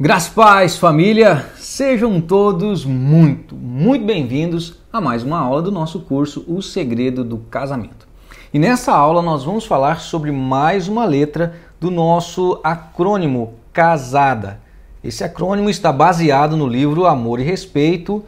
Graças, paz, família, sejam todos muito bem-vindos a mais uma aula do nosso curso O Segredo do Casamento. E nessa aula nós vamos falar sobre mais uma letra do nosso acrônimo CASADA. Esse acrônimo está baseado no livro Amor e Respeito,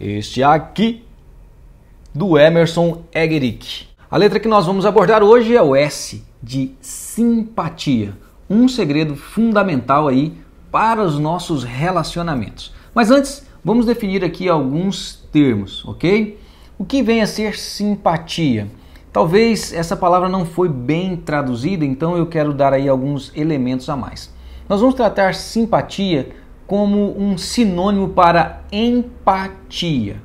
este aqui, do Emerson Eggerichs. A letra que nós vamos abordar hoje é o S, de simpatia, um segredo fundamental aí para os nossos relacionamentos. Mas antes, vamos definir aqui alguns termos, ok? O que vem a ser simpatia? Talvez essa palavra não foi bem traduzida, então eu quero dar aí alguns elementos a mais. Nós vamos tratar simpatia como um sinônimo para empatia,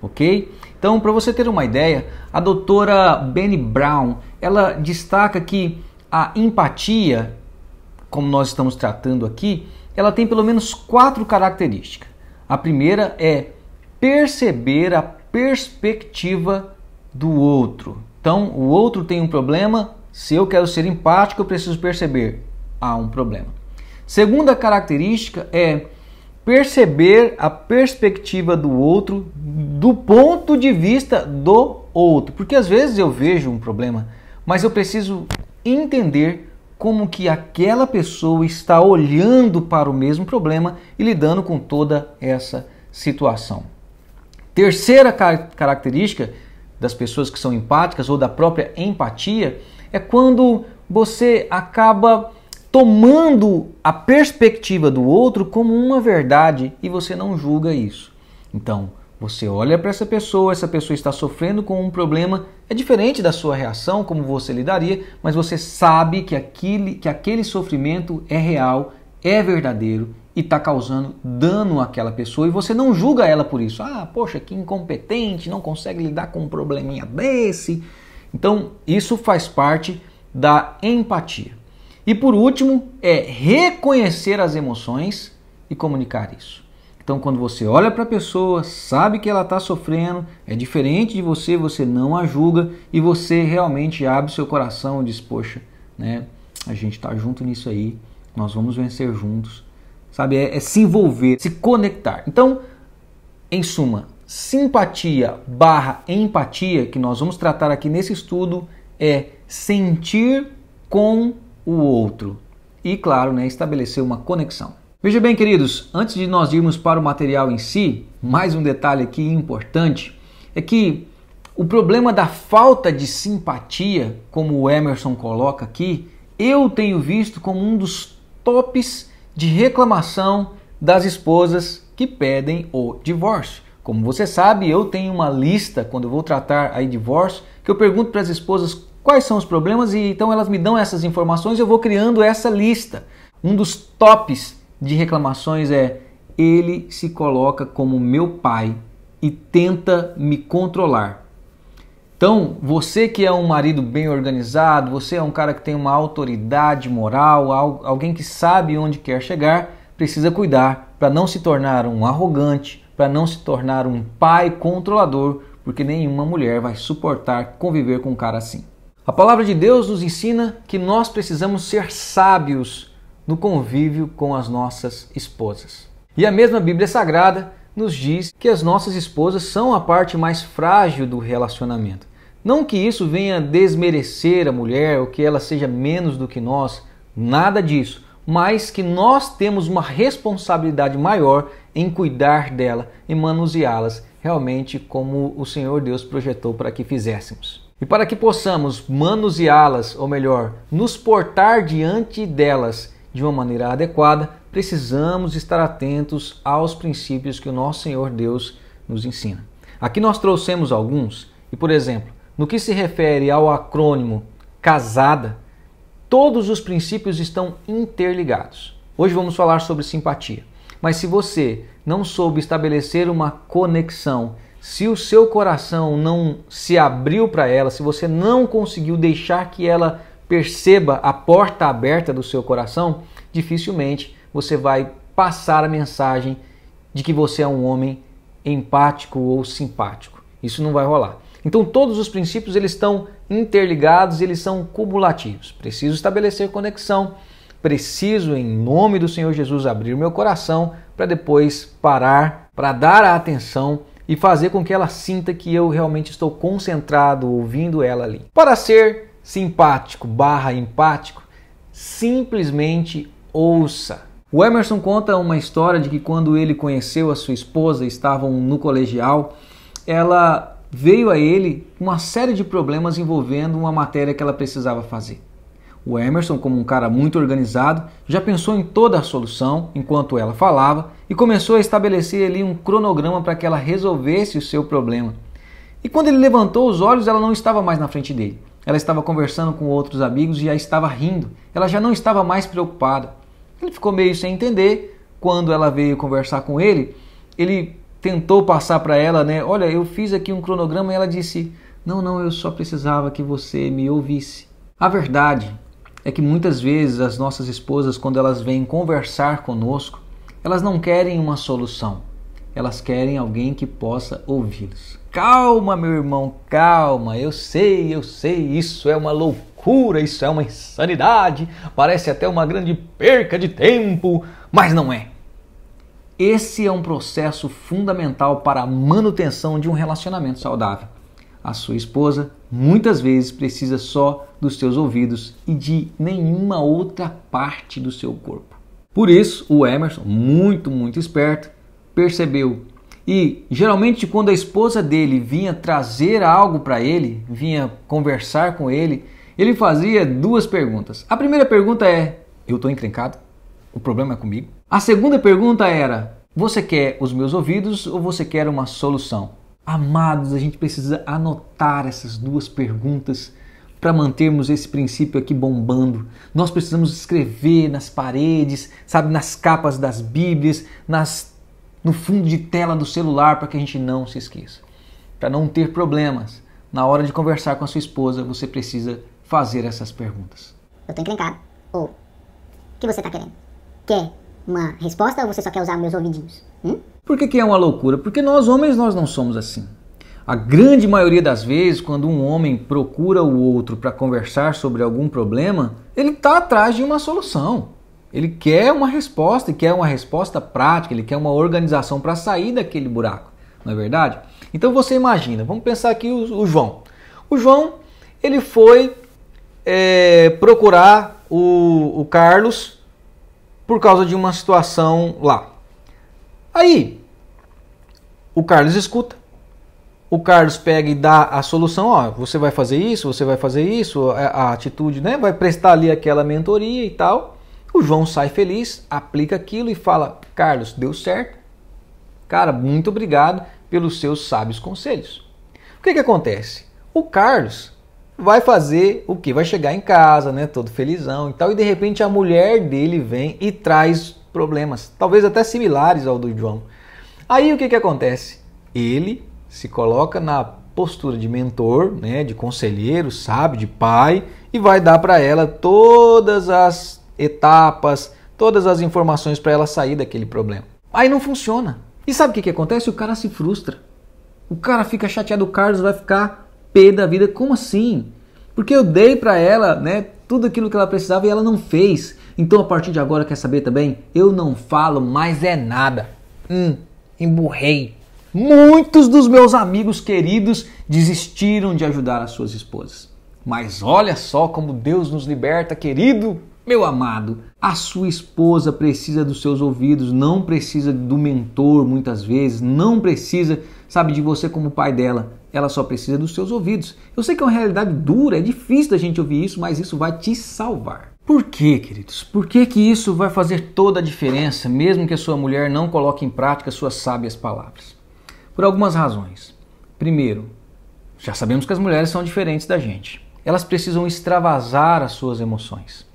ok? Então, para você ter uma ideia, a doutora Brené Brown, ela destaca que a empatia, como nós estamos tratando aqui, ela tem pelo menos 4 características. A primeira é perceber a perspectiva do outro. Então, o outro tem um problema, se eu quero ser empático, eu preciso perceber, há um problema. Segunda característica é perceber a perspectiva do outro do ponto de vista do outro. Porque às vezes eu vejo um problema, mas eu preciso entender como que aquela pessoa está olhando para o mesmo problema e lidando com toda essa situação. Terceira característica das pessoas que são empáticas ou da própria empatia é quando você acaba tomando a perspectiva do outro como uma verdade e você não julga isso. Então, você olha para essa pessoa está sofrendo com um problema, é diferente da sua reação, como você lidaria, mas você sabe que aquele sofrimento é real, é verdadeiro e está causando dano àquela pessoa e você não julga ela por isso. Ah, poxa, que incompetente, não consegue lidar com um probleminha desse. Então, isso faz parte da empatia. E por último, é reconhecer as emoções e comunicar isso. Então, quando você olha para a pessoa, sabe que ela está sofrendo, é diferente de você, você não a julga e você realmente abre seu coração e diz, poxa, né, a gente está junto nisso aí, nós vamos vencer juntos. Sabe, é se envolver, se conectar. Então, em suma, simpatia / empatia, que nós vamos tratar aqui nesse estudo, é sentir com o outro e, claro, né, estabelecer uma conexão. Veja bem, queridos, antes de nós irmos para o material em si, mais um detalhe aqui importante é que o problema da falta de simpatia, como o Emerson coloca aqui, eu tenho visto como um dos tops de reclamação das esposas que pedem o divórcio. Como você sabe, eu tenho uma lista, quando eu vou tratar aí divórcio, que eu pergunto para as esposas quais são os problemas e então elas me dão essas informações e eu vou criando essa lista. Um dos tops de reclamações é: ele se coloca como meu pai e tenta me controlar. Então, você que é um marido bem organizado, você é um cara que tem uma autoridade moral, alguém que sabe onde quer chegar, precisa cuidar para não se tornar um arrogante, para não se tornar um pai controlador, porque nenhuma mulher vai suportar conviver com um cara assim. A palavra de Deus nos ensina que nós precisamos ser sábios no convívio com as nossas esposas. E a mesma Bíblia Sagrada nos diz que as nossas esposas são a parte mais frágil do relacionamento. Não que isso venha desmerecer a mulher ou que ela seja menos do que nós, nada disso, mas que nós temos uma responsabilidade maior em cuidar dela e manuseá-las realmente como o Senhor Deus projetou para que fizéssemos. E para que possamos manuseá-las, ou melhor, nos portar diante delas de uma maneira adequada, precisamos estar atentos aos princípios que o nosso Senhor Deus nos ensina. Aqui nós trouxemos alguns, e por exemplo, no que se refere ao acrônimo CASADA, todos os princípios estão interligados. Hoje vamos falar sobre simpatia, mas se você não soube estabelecer uma conexão, se o seu coração não se abriu para ela, se você não conseguiu deixar que ela perceba a porta aberta do seu coração, dificilmente você vai passar a mensagem de que você é um homem empático ou simpático. Isso não vai rolar. Então todos os princípios eles estão interligados, eles são cumulativos. Preciso estabelecer conexão, preciso, em nome do Senhor Jesus, abrir o meu coração para depois parar, para dar a atenção e fazer com que ela sinta que eu realmente estou concentrado ouvindo ela ali. Para ser simpático / empático, simplesmente ouça. O Emerson conta uma história de que quando ele conheceu a sua esposa, estavam no colegial, ela veio a ele com uma série de problemas envolvendo uma matéria que ela precisava fazer. O Emerson, como um cara muito organizado, já pensou em toda a solução enquanto ela falava e começou a estabelecer ali um cronograma para que ela resolvesse o seu problema. E quando ele levantou os olhos, ela não estava mais na frente dele. Ela estava conversando com outros amigos e já estava rindo. Ela já não estava mais preocupada. Ele ficou meio sem entender. Quando ela veio conversar com ele, ele tentou passar para ela, né? Olha, eu fiz aqui um cronograma, e ela disse, não, eu só precisava que você me ouvisse. A verdade é que muitas vezes as nossas esposas, quando elas vêm conversar conosco, elas não querem uma solução, elas querem alguém que possa ouvi-los. Calma, meu irmão, calma, eu sei, isso é uma loucura, isso é uma insanidade, parece até uma grande perca de tempo, mas não é. Esse é um processo fundamental para a manutenção de um relacionamento saudável. A sua esposa muitas vezes precisa só dos seus ouvidos e de nenhuma outra parte do seu corpo. Por isso, o Emerson, muito esperto, percebeu. E geralmente quando a esposa dele vinha trazer algo para ele, vinha conversar com ele, ele fazia duas perguntas. A primeira pergunta é, eu estou encrencado? O problema é comigo? A segunda pergunta era, você quer os meus ouvidos ou você quer uma solução? Amados, a gente precisa anotar essas duas perguntas para mantermos esse princípio aqui bombando. Nós precisamos escrever nas paredes, sabe, nas capas das Bíblias, no fundo de tela do celular, para que a gente não se esqueça. Para não ter problemas, na hora de conversar com a sua esposa, você precisa fazer essas perguntas. Eu tô encrencado. Ou, o que você tá querendo? Quer uma resposta ou você só quer usar meus ouvidinhos? Por que é uma loucura? Porque nós homens nós não somos assim. A grande maioria das vezes, quando um homem procura o outro para conversar sobre algum problema, ele está atrás de uma solução. Ele quer uma resposta, e quer uma resposta prática, ele quer uma organização para sair daquele buraco, não é verdade? Então você imagina, vamos pensar aqui o João. O João, ele foi procurar o Carlos por causa de uma situação lá. Aí, o Carlos escuta, o Carlos pega e dá a solução, ó, você vai fazer isso, a atitude, né, vai prestar ali aquela mentoria e tal. O João sai feliz, aplica aquilo e fala, Carlos, deu certo. Cara, muito obrigado pelos seus sábios conselhos. O que acontece? O Carlos vai fazer o quê? Vai chegar em casa, né, todo felizão e tal, e de repente a mulher dele vem e traz problemas, talvez até similares ao do João. Aí o que acontece? Ele se coloca na postura de mentor, né, de conselheiro, sábio, de pai, e vai dar para ela todas as etapas, todas as informações para ela sair daquele problema. Aí não funciona. E sabe o que acontece? O cara se frustra. O cara fica chateado, o Carlos vai ficar pé da vida. Como assim? Porque eu dei para ela, né, tudo aquilo que ela precisava e ela não fez. Então a partir de agora, quer saber também? Eu não falo mais é nada. Emburrei. Muitos dos meus amigos queridos desistiram de ajudar as suas esposas. Mas olha só como Deus nos liberta, querido. Meu amado, a sua esposa precisa dos seus ouvidos, não precisa do mentor muitas vezes, não precisa, sabe, de você como pai dela. Ela só precisa dos seus ouvidos. Eu sei que é uma realidade dura, é difícil da gente ouvir isso, mas isso vai te salvar. Por quê, queridos? Por que isso vai fazer toda a diferença, mesmo que a sua mulher não coloque em prática suas sábias palavras? Por algumas razões. Primeiro, já sabemos que as mulheres são diferentes da gente. Elas precisam extravasar as suas emoções.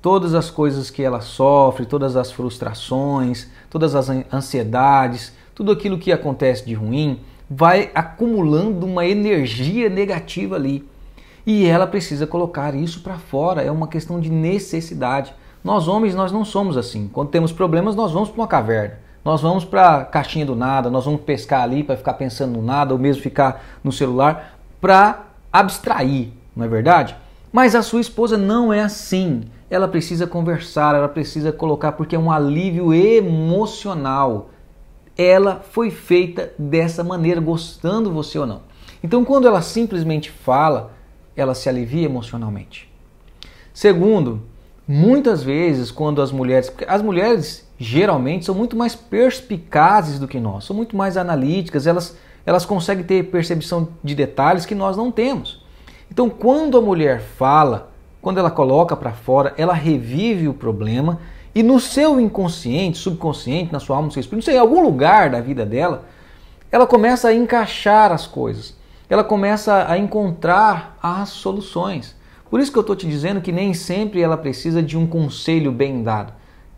Todas as coisas que ela sofre, todas as frustrações, todas as ansiedades, tudo aquilo que acontece de ruim, vai acumulando uma energia negativa ali. E ela precisa colocar isso para fora, é uma questão de necessidade. Nós homens, nós não somos assim. Quando temos problemas, nós vamos para uma caverna. Nós vamos para a caixinha do nada, nós vamos pescar ali para ficar pensando no nada, ou mesmo ficar no celular para abstrair, não é verdade? Mas a sua esposa não é assim. ela precisa conversar, ela precisa colocar, porque é um alívio emocional. Ela foi feita dessa maneira, gostando você ou não. Então, quando ela simplesmente fala, ela se alivia emocionalmente. Segundo, muitas vezes quando as mulheres geralmente são muito mais perspicazes do que nós, são muito mais analíticas, elas conseguem ter percepção de detalhes que nós não temos. Então, quando a mulher fala, quando ela coloca para fora, ela revive o problema e no seu inconsciente, subconsciente, na sua alma, no seu espírito, não sei, em algum lugar da vida dela, ela começa a encaixar as coisas, ela começa a encontrar as soluções. Por isso que eu estou te dizendo que nem sempre ela precisa de um conselho bem dado.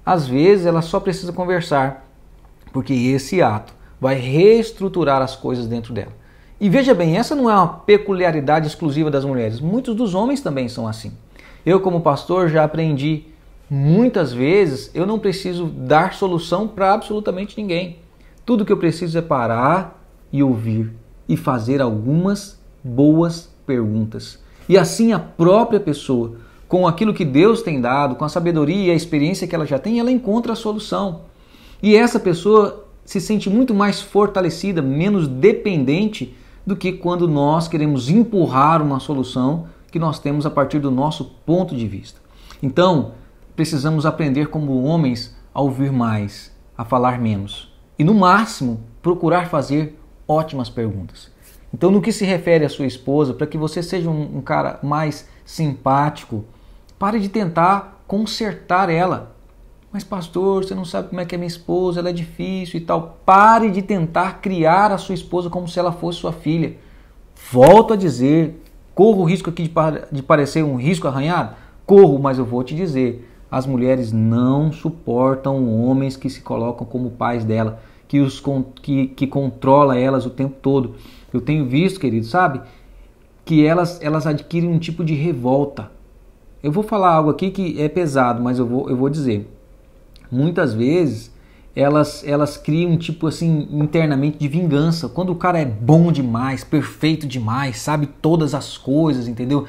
Às vezes ela só precisa conversar, porque esse ato vai reestruturar as coisas dentro dela. E veja bem, essa não é uma peculiaridade exclusiva das mulheres, muitos dos homens também são assim. Eu, como pastor, já aprendi muitas vezes, eu não preciso dar solução para absolutamente ninguém. Tudo que eu preciso é parar e ouvir e fazer algumas boas perguntas. E assim a própria pessoa, com aquilo que Deus tem dado, com a sabedoria e a experiência que ela já tem, ela encontra a solução. E essa pessoa se sente muito mais fortalecida, menos dependente do que quando nós queremos empurrar uma solução que nós temos a partir do nosso ponto de vista. Então, precisamos aprender como homens a ouvir mais, a falar menos. E no máximo, procurar fazer ótimas perguntas. Então, no que se refere à sua esposa, para que você seja um cara mais simpático, pare de tentar consertar ela. Mas pastor, você não sabe como é que é minha esposa, ela é difícil e tal. Pare de tentar criar a sua esposa como se ela fosse sua filha. Volto a dizer, corro o risco aqui de parecer um risco arranhado? Corro, mas eu vou te dizer, as mulheres não suportam homens que se colocam como pais dela, que controla elas o tempo todo. Eu tenho visto, querido, sabe, que elas adquirem um tipo de revolta. Eu vou falar algo aqui que é pesado, mas eu vou dizer. Muitas vezes elas criam um tipo assim internamente de vingança. Quando o cara é bom demais, perfeito demais, sabe todas as coisas, entendeu?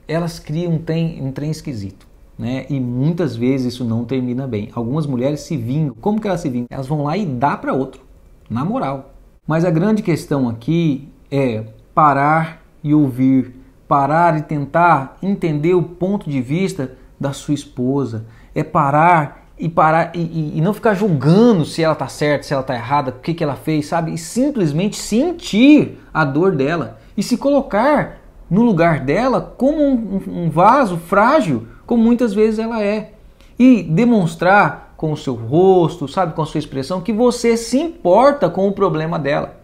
Elas criam um trem esquisito, né? E muitas vezes isso não termina bem. Algumas mulheres se vingam. Como que elas se vingam? Elas vão lá e dá para outro, na moral. Mas a grande questão aqui é parar e ouvir, parar e tentar entender o ponto de vista da sua esposa. É parar e não ficar julgando se ela está certa, se ela está errada, o que ela fez, sabe? E simplesmente sentir a dor dela e se colocar no lugar dela como um vaso frágil, como muitas vezes ela é. E demonstrar com o seu rosto, sabe, com a sua expressão, que você se importa com o problema dela.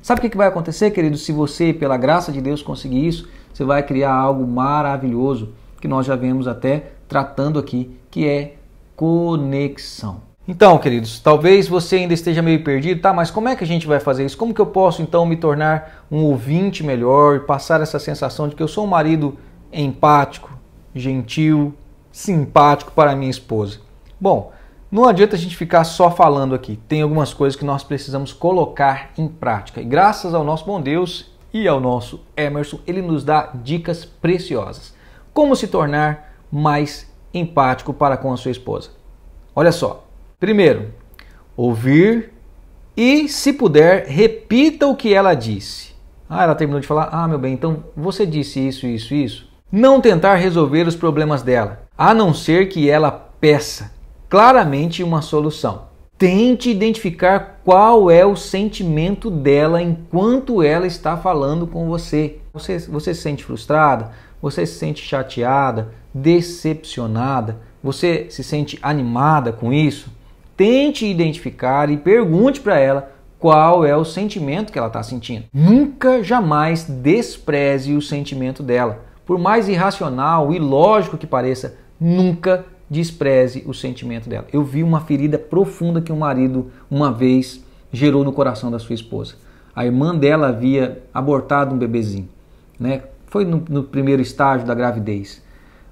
Sabe o que vai acontecer, querido? Se você, pela graça de Deus, conseguir isso, você vai criar algo maravilhoso, que nós já vemos até tratando aqui, que é conexão. Então, queridos, talvez você ainda esteja meio perdido, tá? Mas como é que a gente vai fazer isso? Como que eu posso, então, me tornar um ouvinte melhor e passar essa sensação de que eu sou um marido empático, gentil, simpático para a minha esposa? Bom, não adianta a gente ficar só falando aqui. Tem algumas coisas que nós precisamos colocar em prática. E graças ao nosso bom Deus e ao nosso Emerson, ele nos dá dicas preciosas. Como se tornar mais empático para com a sua esposa? Olha só. Primeiro, ouvir e, se puder, repita o que ela disse. Ela terminou de falar. Meu bem, então você disse isso, isso, isso. Não tentar resolver os problemas dela, a não ser que ela peça claramente uma solução. Tente identificar qual é o sentimento dela enquanto ela está falando com você. Você se sente frustrada? Você se sente chateada, decepcionada? Você se sente animada com isso? Tente identificar e pergunte para ela qual é o sentimento que ela está sentindo. Nunca, jamais despreze o sentimento dela. Por mais irracional e ilógico que pareça, nunca despreze o sentimento dela. Eu vi uma ferida profunda que um marido uma vez gerou no coração da sua esposa. A irmã dela havia abortado um bebezinho, né? Foi no primeiro estágio da gravidez.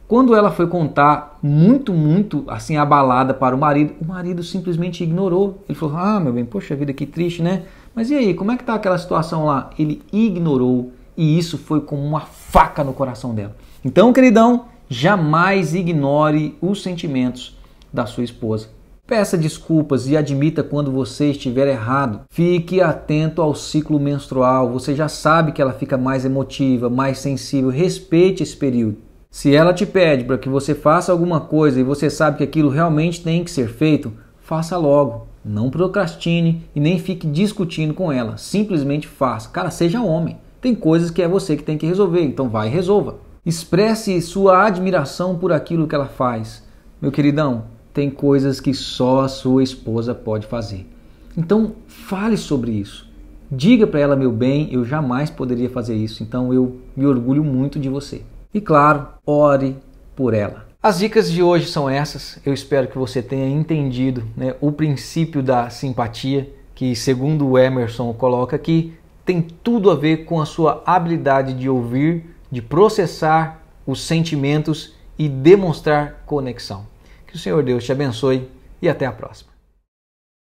Quando ela foi contar muito assim abalada para o marido simplesmente ignorou. Ele falou: meu bem, poxa vida, que triste, né? Mas e aí, como é que tá aquela situação lá? Ele ignorou e isso foi como uma faca no coração dela. Então, queridão, Jamais ignore os sentimentos da sua esposa. Peça desculpas e admita quando você estiver errado. Fique atento ao ciclo menstrual. Você já sabe que ela fica mais emotiva, mais sensível. Respeite esse período. Se ela te pede para que você faça alguma coisa e você sabe que aquilo realmente tem que ser feito, faça logo. Não procrastine e nem fique discutindo com ela. Simplesmente faça. Cara, seja homem. Tem coisas que é você que tem que resolver, então vai e resolva. Expresse sua admiração por aquilo que ela faz. Meu queridão, tem coisas que só a sua esposa pode fazer. Então, fale sobre isso. Diga para ela, meu bem, eu jamais poderia fazer isso, então eu me orgulho muito de você. E claro, ore por ela. As dicas de hoje são essas. Eu espero que você tenha entendido, o princípio da simpatia, que segundo o Emerson coloca aqui, tem tudo a ver com a sua habilidade de ouvir, de processar os sentimentos e demonstrar conexão. Que o Senhor Deus te abençoe e até a próxima.